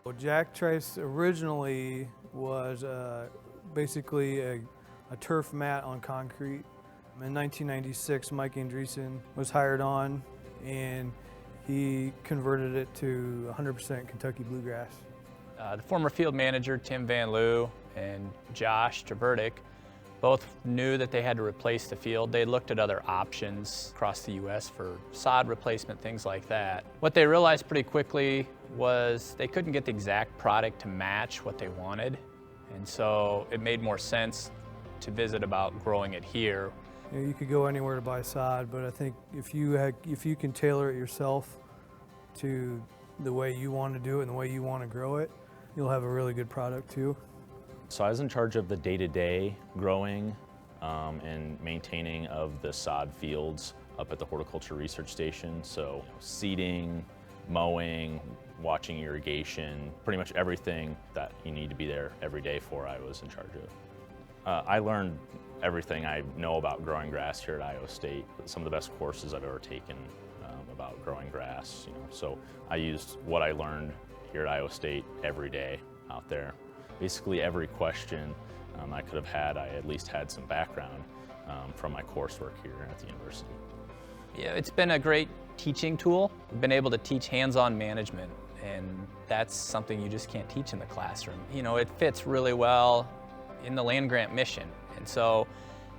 Well, Jack Trice originally was basically a turf mat on concrete. In 1996, Mike Andreessen was hired on, and he converted it to 100% Kentucky bluegrass. The former field manager, Tim Van Loo, and Josh Traverdick both knew that they had to replace the field. They looked at other options across the U.S. for sod replacement, things like that. What they realized pretty quickly was they couldn't get the exact product to match what they wanted, and so it made more sense to visit about growing it here. You know, you could go anywhere to buy sod, but I think if you can tailor it yourself to the way you want to do it and the way you want to grow it, you'll have a really good product too. So I was in charge of the day-to-day growing and maintaining of the sod fields up at the Horticulture Research Station. So seeding, mowing, watching irrigation, pretty much everything that you need to be there every day for I was in charge of. I learned everything I know about growing grass here at Iowa State. Some of the best courses I've ever taken about growing grass. So I used what I learned here at Iowa State every day out there. Basically every question I could have had, I at least had some background from my coursework here at the university. Yeah, it's been a great teaching tool. We've been able to teach hands-on management, and that's something you just can't teach in the classroom. It fits really well in the land grant mission. And so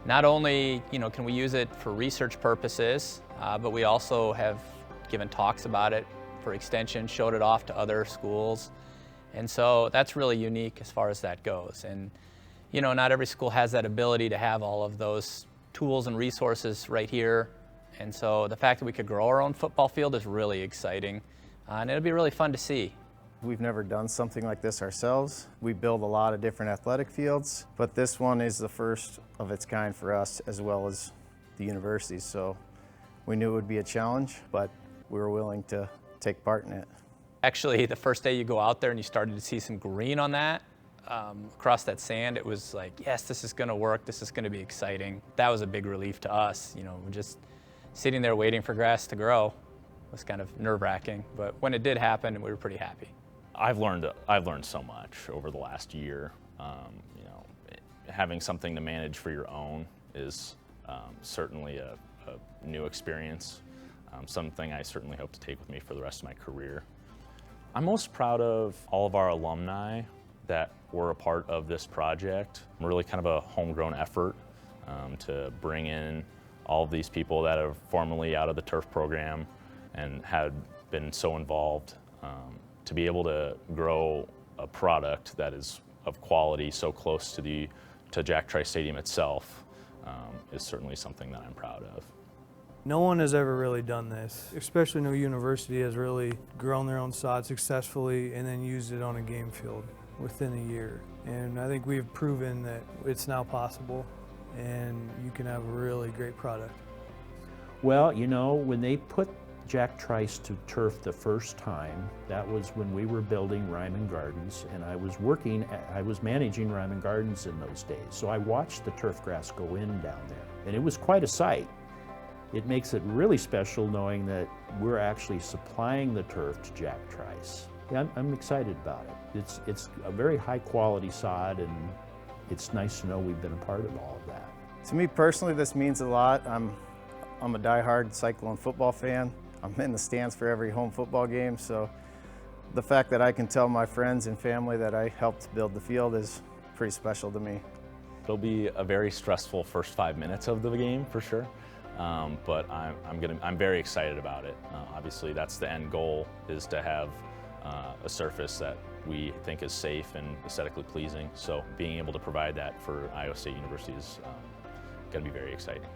not only can we use it for research purposes, but we also have given talks about it for extension, showed it off to other schools. And so that's really unique as far as that goes. And not every school has that ability to have all of those tools and resources right here. And so the fact that we could grow our own football field is really exciting. And it'll be really fun to see. We've never done something like this ourselves. We build a lot of different athletic fields, but this one is the first of its kind for us as well as the university. So we knew it would be a challenge, but we were willing to take part in it. Actually, the first day you go out there and you started to see some green on that, across that sand, it was like, yes, this is gonna work, this is gonna be exciting. That was a big relief to us. Just sitting there waiting for grass to grow was kind of nerve-wracking, but when it did happen, we were pretty happy. I've learned so much over the last year. Having something to manage for your own is certainly a new experience, something I certainly hope to take with me for the rest of my career. I'm most proud of all of our alumni that were a part of this project. Really kind of a homegrown effort to bring in all of these people that are formerly out of the turf program and had been so involved. To be able to grow a product that is of quality so close to Jack Trice Stadium itself is certainly something that I'm proud of. No one has ever really done this, especially no university has really grown their own sod successfully and then used it on a game field within a year. And I think we've proven that it's now possible and you can have a really great product. Well, when they put Jack Trice to turf the first time, that was when we were building Ryman Gardens, and I was managing Ryman Gardens in those days. So I watched the turf grass go in down there, and it was quite a sight. It makes it really special knowing that we're actually supplying the turf to Jack Trice. Yeah, I'm excited about it. It's a very high quality sod, and it's nice to know we've been a part of all of that. To me personally, this means a lot. I'm a diehard Cyclone football fan. I'm in the stands for every home football game, so the fact that I can tell my friends and family that I helped build the field is pretty special to me. It'll be a very stressful first 5 minutes of the game for sure, but I'm very excited about it. Obviously, that's the end goal, is to have a surface that we think is safe and aesthetically pleasing. So being able to provide that for Iowa State University is going to be very exciting.